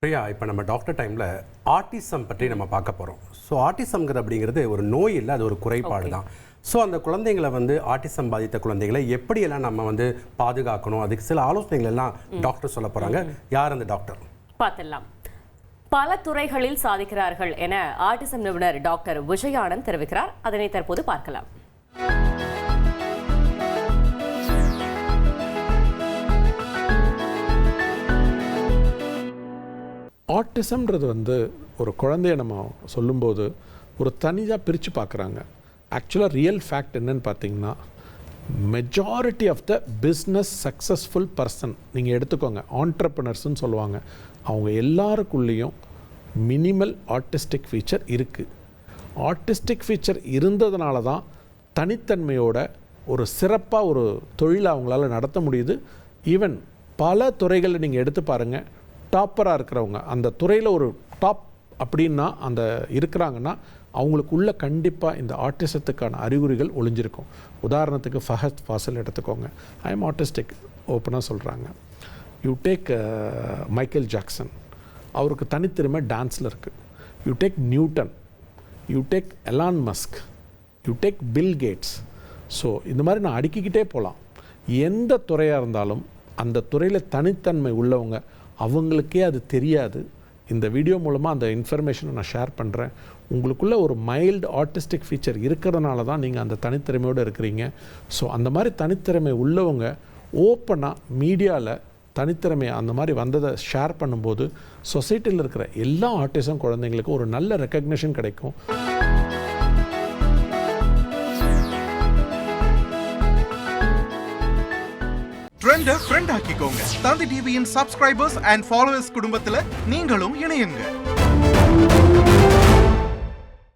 பிரியா, இப்போ நம்ம டாக்டர் டைமில் ஆட்டிசம் பற்றி நம்ம பார்க்க போகிறோம். ஸோ ஆட்டிசம்ங்கிறது அப்படிங்கிறது ஒரு நோய் இல்லை, அது ஒரு குறைபாடு தான். ஸோ அந்த குழந்தைங்களை ஆட்டிசம் பாதித்த குழந்தைகளை எப்படியெல்லாம் நம்ம பாதுகாக்கணும், அதுக்கு சில ஆலோசனைகள் எல்லாம் டாக்டர் சொல்ல போகிறாங்க. யார் அந்த டாக்டர் பார்த்துடலாம். பல துறைகளில் சாதிக்கிறார்கள் என ஆட்டிசம் நிபுணர் டாக்டர் விஜயானந்த் தெரிவிக்கிறார். அதனை தற்போது பார்க்கலாம். ஆட்டிசம்ன்றது ஒரு குழந்தைய நம்ம சொல்லும்போது ஒரு தனியாக பிரித்து பார்க்குறாங்க. ஆக்சுவலாக ரியல் ஃபேக்ட் என்னன்னு பார்த்தீங்கன்னா, majority of the business successful person நீங்கள் எடுத்துக்கோங்க, ஆண்டர்ப்ரனர்ஸ்ன்னு சொல்லுவாங்க, அவங்க எல்லாருக்குள்ளேயும் மினிமல் ஆர்டிஸ்டிக் ஃபீச்சர் இருக்குது. ஆர்டிஸ்டிக் ஃபீச்சர் இருந்ததுனால தான் தனித்தன்மையோட ஒரு சிறப்பாக ஒரு தொழிலை அவங்களால நடத்த முடியுது. ஈவன் பல துறைகளில் நீங்கள் எடுத்து பாருங்கள், டாப்பராக இருக்கிறவங்க அந்த துறையில் ஒரு டாப் அப்படின்னா அந்த இருக்கிறாங்கன்னா அவங்களுக்குள்ள கண்டிப்பாக இந்த ஆட்டிசத்துக்கான அறிகுறிகள் ஒளிஞ்சிருக்கும். உதாரணத்துக்கு ஃபஹத் ஃபாசில் எடுத்துக்கோங்க, ஐ எம் ஆட்டிஸ்டிக் ஓப்பனாக சொல்கிறாங்க. யூ டேக் மைக்கேல் ஜாக்சன், அவருக்கு தனித்திறமை டான்ஸில் இருக்குது. You take Newton, you take Elon Musk, you take Bill Gates. So இந்த மாதிரி நான் அடுக்கிக்கிட்டே போகலாம். எந்த துறையாக இருந்தாலும் அந்த துறையில் தனித்தன்மை உள்ளவங்க, அவங்களுக்கே அது தெரியாது. இந்த வீடியோ மூலமாக அந்த இன்ஃபர்மேஷனை நான் ஷேர் பண்ணுறேன். உங்களுக்குள்ளே ஒரு மைல்டு ஆர்டிஸ்டிக் ஃபீச்சர் இருக்கிறதுனால தான் நீங்கள் அந்த தனித்திறமையோடு இருக்கிறீங்க. ஸோ அந்த மாதிரி தனித்திறமை உள்ளவங்க ஓப்பனாக மீடியாவில் தனித்திறமையை அந்த மாதிரி வந்ததை ஷேர் பண்ணும்போது சொசைட்டியில் இருக்கிற எல்லா ஆர்டிசம் குழந்தைங்களுக்கும் ஒரு நல்ல ரெக்கக்னிஷன் கிடைக்கும். ட்ரெண்டை ஃப்ரெண்ட் ஆக்கிக்கோங்க. தந்தி டிவியின் சப்ஸ்கிரைபர்ஸ் அண்ட் ஃபாலோவர்ஸ் குடும்பத்தில் நீங்களும் இணையுங்க.